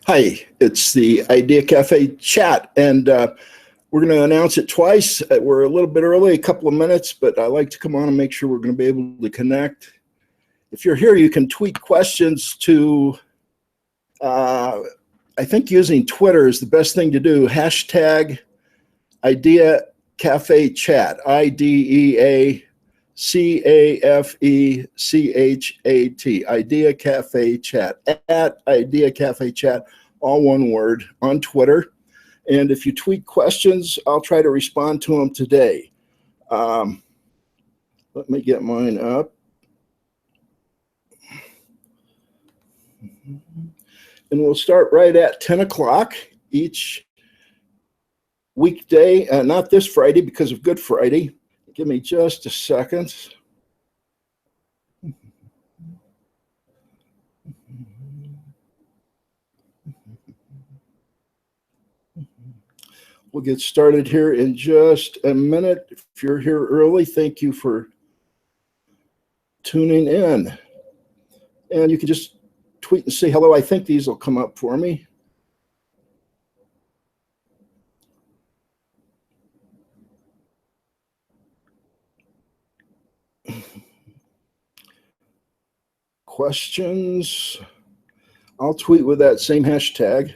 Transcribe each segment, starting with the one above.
Hi, it's the Idea Cafe chat, and we're going to announce it twice. We're a little bit early, a couple of minutes, but I like to come on and make sure we're going to be able to connect. If you're here, you can tweet questions to, I think using Twitter is the best thing to do, hashtag Idea Cafe Chat, IDEACAFECHAT, Idea Cafe Chat, at Idea Cafe Chat, all one word, on Twitter. And if you tweet questions, I'll try to respond to them today. Let me get mine up. And we'll start right at 10 o'clock each weekday, not this Friday because of Good Friday. Give me just a second. We'll get started here in just a minute. If you're here early, thank you for tuning in. And you can just tweet and say hello. I think these will come up for me. Questions. I'll tweet with that same hashtag.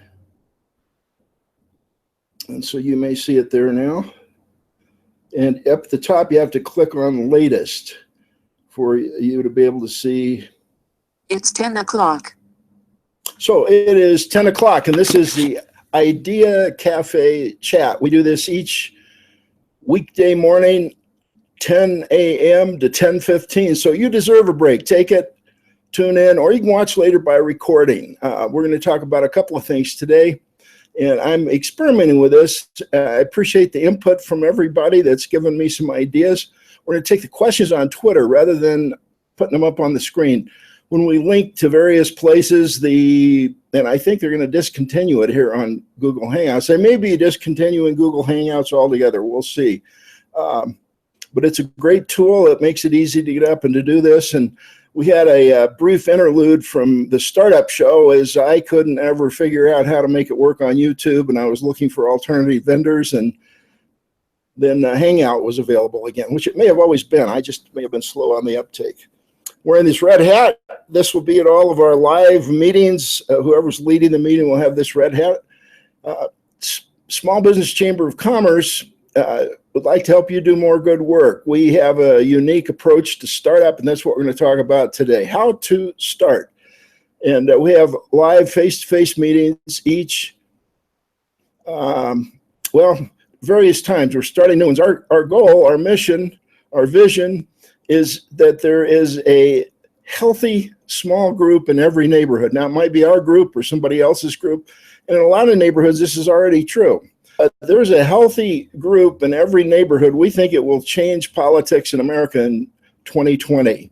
And so you may see it there now. And up at the top, you have to click on latest for you to be able to see. It's 10 o'clock. So it is 10 o'clock, and this is the Idea Cafe chat. We do this each weekday morning, 10 a.m. to 10:15. So you deserve a break. Take it. Tune in, or you can watch later by recording. We're going to talk about a couple of things today, and I'm experimenting with this. I appreciate the input from everybody that's given me some ideas. We're going to take the questions on Twitter rather than putting them up on the screen. When we link to various places, and I think they're going to discontinue it here on Google Hangouts. They may be discontinuing Google Hangouts altogether. We'll see. But it's a great tool. It makes it easy to get up and to do this. And we had a brief interlude from the startup show as I couldn't ever figure out how to make it work on YouTube, and I was looking for alternative vendors, and then Hangout was available again, which it may have always been. I just may have been slow on the uptake. Wearing this red hat. This will be at all of our live meetings. Whoever's leading the meeting will have this red hat. Small Business Chamber of Commerce would like to help you do more good work. We have a unique approach to startup, and that's what we're going to talk about today, how to start. And we have live face-to-face meetings each, various times. We're starting new ones. Our goal, our mission, our vision is that there is a healthy small group in every neighborhood. Now, it might be our group or somebody else's group. And in a lot of neighborhoods, this is already true. There's a healthy group in every neighborhood. We think it will change politics in America in 2020.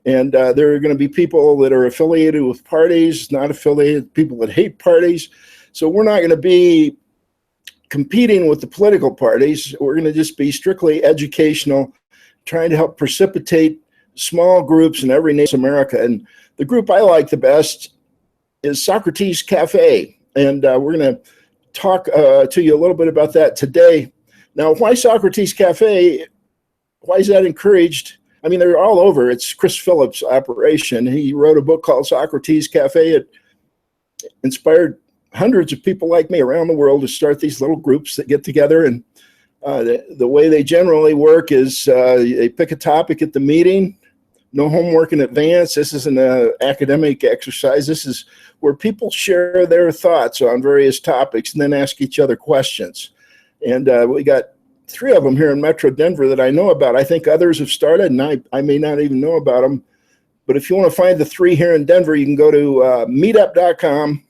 And there are going to be people that are affiliated with parties, not affiliated, people that hate parties. So we're not going to be competing with the political parties. We're going to just be strictly educational, trying to help precipitate small groups in every nation in America. And the group I like the best is Socrates Cafe. And we're going to talk to you a little bit about that today. Now, why Socrates Cafe? Why is that encouraged? I mean, they're all over. It's Chris Phillips' operation. He wrote a book called Socrates Cafe. It inspired hundreds of people like me around the world to start these little groups that get together. And the way they generally work is they pick a topic at the meeting, no homework in advance. This isn't an academic exercise. This is where people share their thoughts on various topics and then ask each other questions. And we got 3 of them here in Metro Denver that I know about. I think others have started, and I may not even know about them. But if you want to find the 3 here in Denver, you can go to meetup.com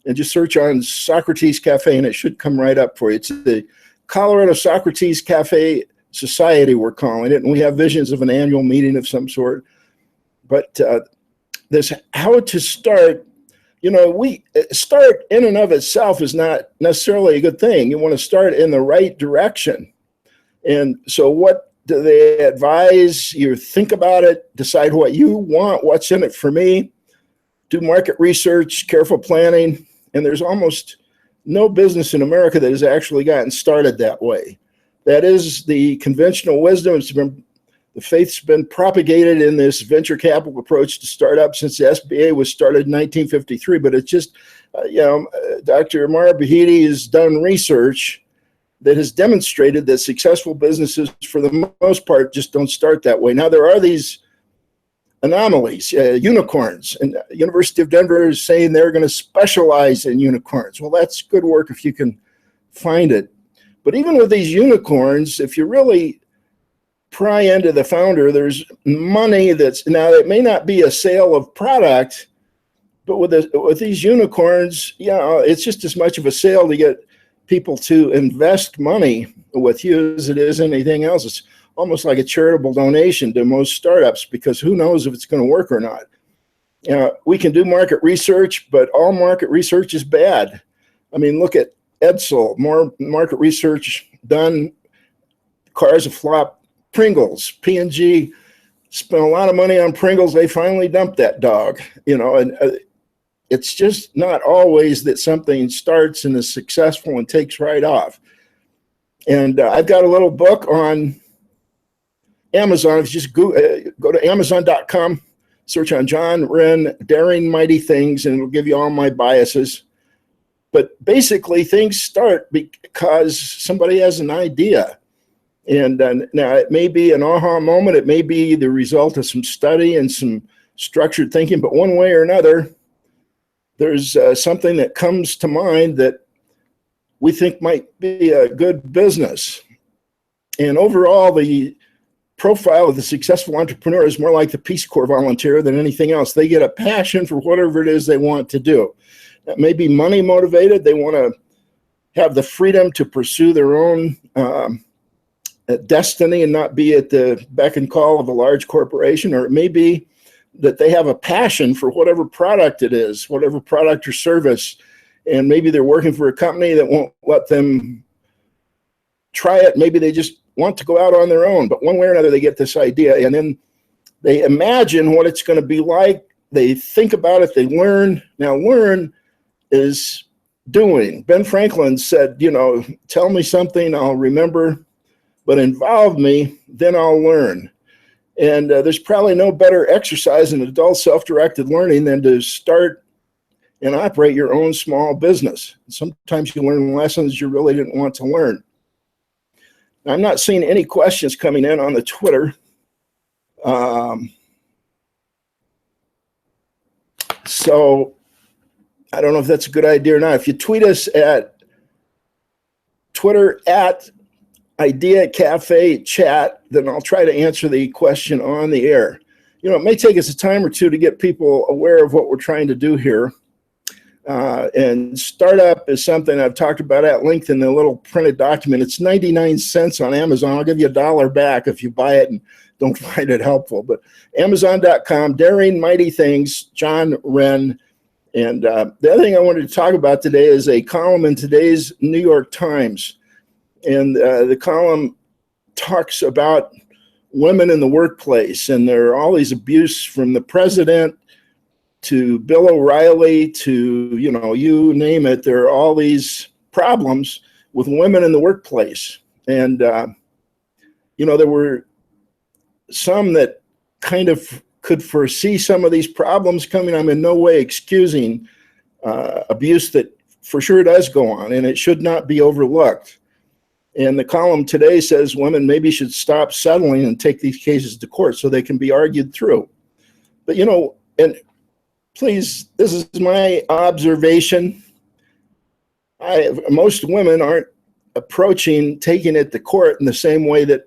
and just search on Socrates Cafe, and it should come right up for you. It's the Colorado Socrates Cafe Society, we're calling it, and we have visions of an annual meeting of some sort. But this how to start, we start in and of itself is not necessarily a good thing. You want to start in the right direction. And so what do they advise? You think about it, decide what you want, what's in it for me, do market research, careful planning, And there's almost no business in America that has actually gotten started that way. That is the conventional wisdom. The faith's been propagated in this venture capital approach to startups since the SBA was started in 1953. But it's just, Dr. Amara Bahidi has done research that has demonstrated that successful businesses, for the most part, just don't start that way. Now, there are these anomalies, unicorns, and University of Denver is saying they're going to specialize in unicorns. Well, that's good work if you can find it. But even with these unicorns, if you really pry into the founder, there's money now it may not be a sale of product, but with these unicorns, it's just as much of a sale to get people to invest money with you as it is anything else. It's almost like a charitable donation to most startups, because who knows if it's going to work or not. We can do market research, but all market research is bad. I mean, look at Edsel, more market research done, cars have flopped. Pringles, P&G spent a lot of money on Pringles. They finally dumped that dog, and it's just not always that something starts and is successful and takes right off. And I've got a little book on Amazon. If you just go to Amazon.com, search on John Wren, Daring Mighty Things, and it'll give you all my biases. But basically, things start because somebody has an idea. And now it may be an aha moment. It may be the result of some study and some structured thinking. But one way or another, there's something that comes to mind that we think might be a good business. And overall, the profile of the successful entrepreneur is more like the Peace Corps volunteer than anything else. They get a passion for whatever it is they want to do. That may be money motivated. They want to have the freedom to pursue their own destiny and not be at the beck and call of a large corporation. Or it may be that they have a passion for whatever product it is, whatever product or service, and maybe they're working for a company that won't let them try it. Maybe they just want to go out on their own, but one way or another they get this idea, and then they imagine what it's going to be like. They think about it, they learn. Now, learn is doing. Ben Franklin said, tell me something, I'll remember, but involve me, then I'll learn. And there's probably no better exercise in adult self-directed learning than to start and operate your own small business. Sometimes you learn lessons you really didn't want to learn. Now, I'm not seeing any questions coming in on the Twitter. So I don't know if that's a good idea or not. If you tweet us at Twitter at Idea Cafe Chat, then I'll try to answer the question on the air. It may take us a time or two to get people aware of what we're trying to do here. And startup is something I've talked about at length in the little printed document. It's 99 cents on Amazon. I'll give you $1 back if you buy it and don't find it helpful. But Amazon.com, Daring Mighty Things, John Wren. And the other thing I wanted to talk about today is a column in today's New York Times. And the column talks about women in the workplace, and there are all these abuse from the president to Bill O'Reilly to, you name it. There are all these problems with women in the workplace. And, there were some that kind of could foresee some of these problems coming. I'm in no way excusing abuse that for sure does go on, and it should not be overlooked. And the column today says women maybe should stop settling and take these cases to court so they can be argued through. But, and please, this is my observation. Most women aren't approaching taking it to court in the same way that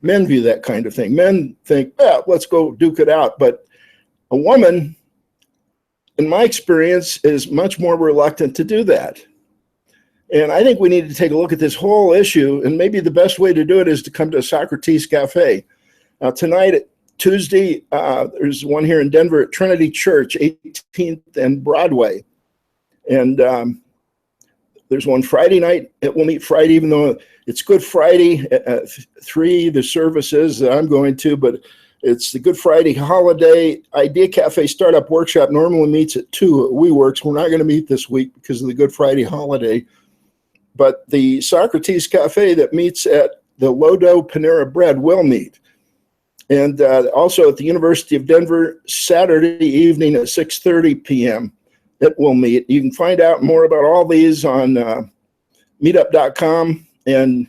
men view that kind of thing. Men think, let's go duke it out. But a woman, in my experience, is much more reluctant to do that. And I think we need to take a look at this whole issue, and maybe the best way to do it is to come to a Socrates Cafe. Now, tonight, Tuesday, there's one here in Denver at Trinity Church, 18th and Broadway. And there's one Friday night. It will meet Friday, even though it's Good Friday at 3, the services that I'm going to. But It's the Good Friday holiday. Idea Cafe Startup Workshop normally meets at 2 at WeWorks. We're not going to meet this week because of the Good Friday holiday. But the Socrates Cafe that meets at the Lodo Panera Bread will meet. And also at the University of Denver, Saturday evening at 6:30 p.m. it will meet. You can find out more about all these on meetup.com, and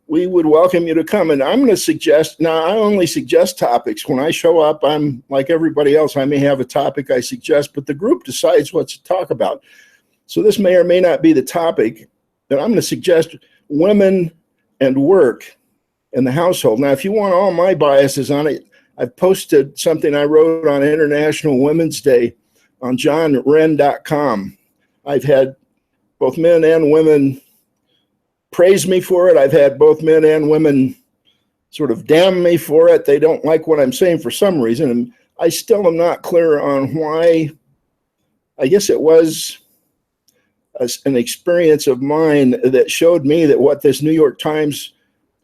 we would welcome you to come. And I'm going to suggest, now I only suggest topics. When I show up, I'm like everybody else. I may have a topic I suggest, but the group decides what to talk about. So this may or may not be the topic, but I'm going to suggest women and work in the household. Now, if you want all my biases on it, I've posted something I wrote on International Women's Day on johnwren.com. I've had both men and women praise me for it. I've had both men and women sort of damn me for it. They don't like what I'm saying for some reason. And I still am not clear on why. I guess it was an experience of mine that showed me that what this New York Times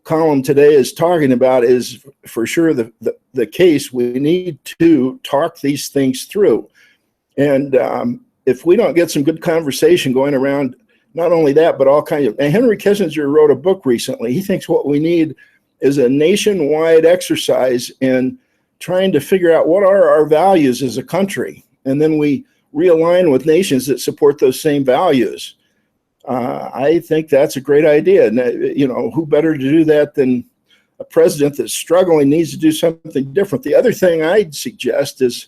column today is talking about is for sure the case. We need to talk these things through. And if we don't get some good conversation going around, not only that, but all kinds of, and Henry Kissinger wrote a book recently. He thinks what we need is a nationwide exercise in trying to figure out what are our values as a country. And then we realign with nations that support those same values. I think that's a great idea. And, you know, who better to do that than a president that's struggling, needs to do something different. The other thing I'd suggest is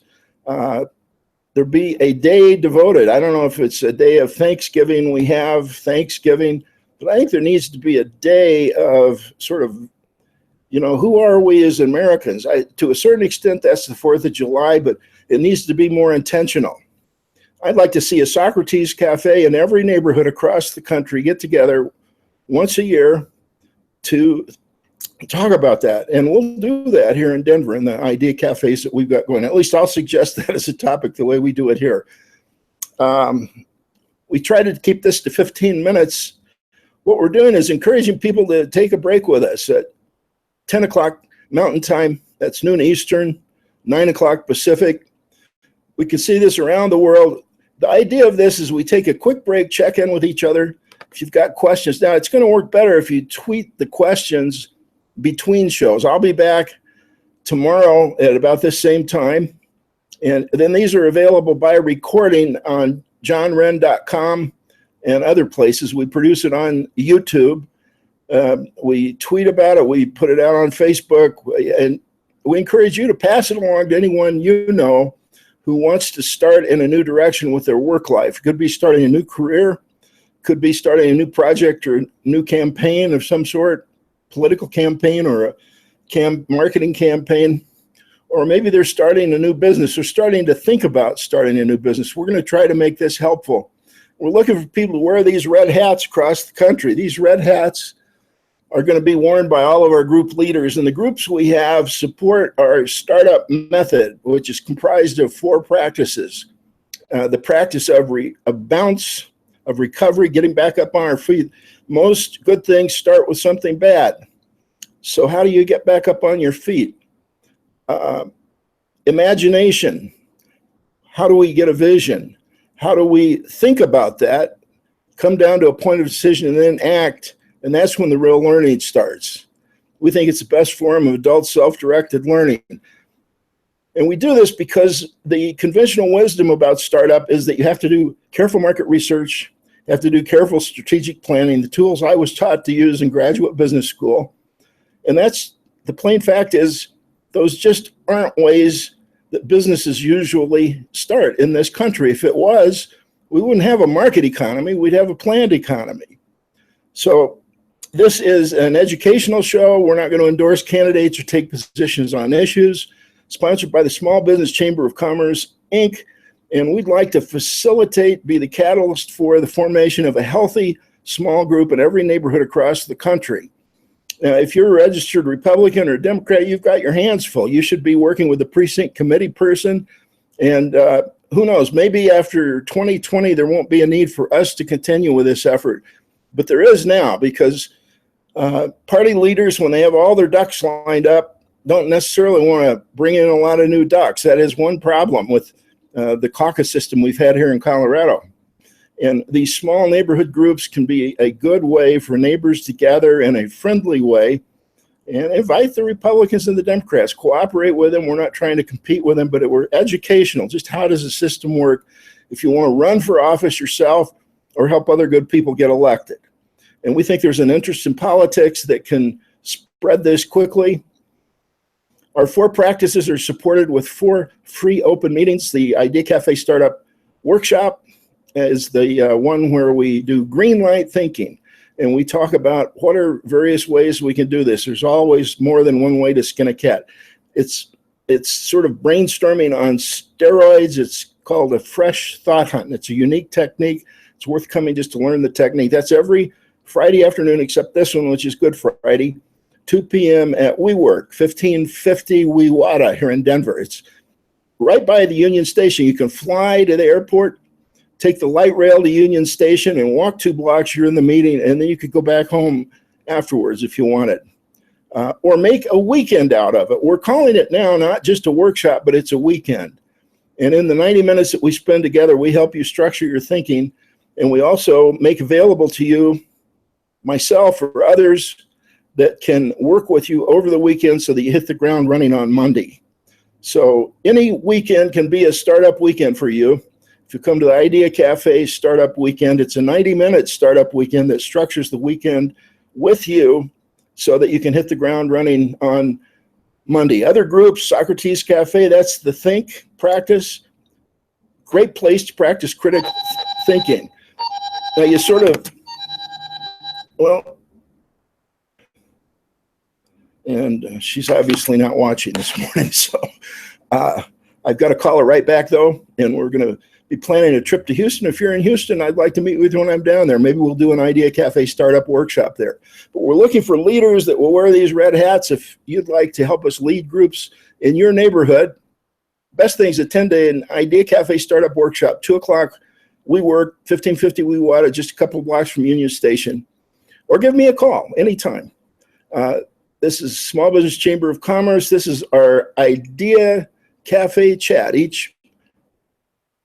there be a day devoted. I don't know if it's a day of Thanksgiving. We have Thanksgiving, but I think there needs to be a day of sort of, you know, who are we as Americans? To a certain extent, that's the 4th of July, but it needs to be more intentional. I'd like to see a Socrates Cafe in every neighborhood across the country get together once a year to talk about that. And we'll do that here in Denver in the idea cafes that we've got going. At least I'll suggest that as a topic the way we do it here. We try to keep this to 15 minutes. What we're doing is encouraging people to take a break with us at 10 o'clock Mountain Time. That's noon Eastern, 9 o'clock Pacific. We can see this around the world. The idea of this is we take a quick break, check in with each other. If you've got questions, now it's going to work better if you tweet the questions between shows. I'll be back tomorrow at about this same time. And then these are available by recording on johnwren.com and other places. We produce it on YouTube. We tweet about it. We put it out on Facebook. And we encourage you to pass it along to anyone you know who wants to start in a new direction with their work life. It could be starting a new career, could be starting a new project or a new campaign of some sort, political campaign or a marketing campaign, or maybe they're starting a new business or starting to think about starting a new business. We're going to try to make this helpful. We're looking for people to wear these red hats across the country. These red hats are going to be worn by all of our group leaders, and the groups we have support our startup method, which is comprised of 4 practices. The practice of bounce, of recovery, getting back up on our feet. Most good things start with something bad. So how do you get back up on your feet? Imagination. How do we get a vision? How do we think about that, come down to a point of decision, and then act? And that's when the real learning starts. We think it's the best form of adult self-directed learning. And we do this because the conventional wisdom about startup is that you have to do careful market research, you have to do careful strategic planning, the tools I was taught to use in graduate business school. And that's the plain fact is those just aren't ways that businesses usually start in this country. If it was, we wouldn't have a market economy, we'd have a planned economy. So this is an educational show. We're not going to endorse candidates or take positions on issues. Sponsored by the Small Business Chamber of Commerce, Inc. And we'd like to facilitate, be the catalyst for the formation of a healthy small group in every neighborhood across the country. If you're a registered Republican or Democrat, you've got your hands full. You should be working with the precinct committee person. And who knows, maybe after 2020, there won't be a need for us to continue with this effort. But there is now, because party leaders, when they have all their ducks lined up, don't necessarily want to bring in a lot of new ducks. That is one problem with the caucus system we've had here in Colorado. And these small neighborhood groups can be a good way for neighbors to gather in a friendly way and invite the Republicans and the Democrats, cooperate with them. We're not trying to compete with them, but we're educational. Just how does the system work if you want to run for office yourself or help other good people get elected? And we think there's an interest in politics that can spread this quickly. Our 4 practices are supported with 4 free open meetings. The Idea Cafe Startup Workshop is the one where we do green light thinking. And we talk about what are various ways we can do this. There's always more than one way to skin a cat. It's sort of brainstorming on steroids. It's called a fresh thought hunt. It's a unique technique. It's worth coming just to learn the technique. That's every Friday afternoon, except this one, which is Good Friday, 2 p.m. at WeWork, 1550 Wewata here in Denver. It's right by the Union Station. You can fly to the airport, take the light rail to Union Station, and walk 2 blocks. You're in the meeting, and then you could go back home afterwards if you wanted. Or make a weekend out of it. We're calling it now not just a workshop, but it's a weekend. And in the 90 minutes that we spend together, we help you structure your thinking, and we also make available to you, myself or others, that can work with you over the weekend so that you hit the ground running on Monday. So any weekend can be a startup weekend for you. If you come to the Idea Cafe Startup Weekend, it's a 90-minute startup weekend that structures the weekend with you so that you can hit the ground running on Monday. Other groups, Socrates Cafe, that's the think practice. Great place to practice critical thinking. Now you sort of, well, and she's obviously not watching this morning, so I've got to call her right back though, and we're going to be planning a trip to Houston. If you're in Houston, I'd like to meet with you when I'm down there. Maybe we'll do an Idea Cafe startup workshop there. But we're looking for leaders that will wear these red hats. If you'd like to help us lead groups in your neighborhood, best thing is attend an Idea Cafe startup workshop, 2 o'clock. We work 1550 Wewata, just a couple of blocks from Union Station. Or give me a call anytime. This is Small Business Chamber of Commerce. This is our Idea Cafe chat each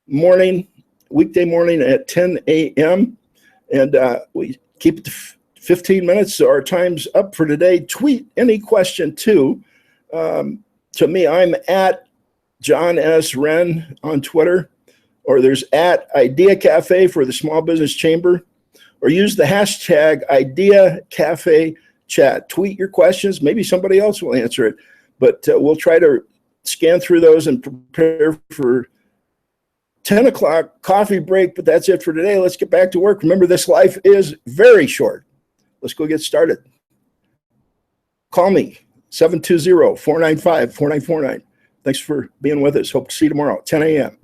morning, weekday morning at 10 a.m. And we keep it to 15 minutes. So our time's up for today. Tweet any question to me. I'm at John S. Wren on Twitter, or there's at Idea Cafe for the Small Business Chamber, or use the hashtag Idea Cafe Chat. Tweet your questions. Maybe somebody else will answer it, but we'll try to scan through those and prepare for 10 o'clock coffee break, but that's it for today. Let's get back to work. Remember, this life is very short. Let's go get started. Call me, 720-495-4949. Thanks for being with us. Hope to see you tomorrow at 10 a.m.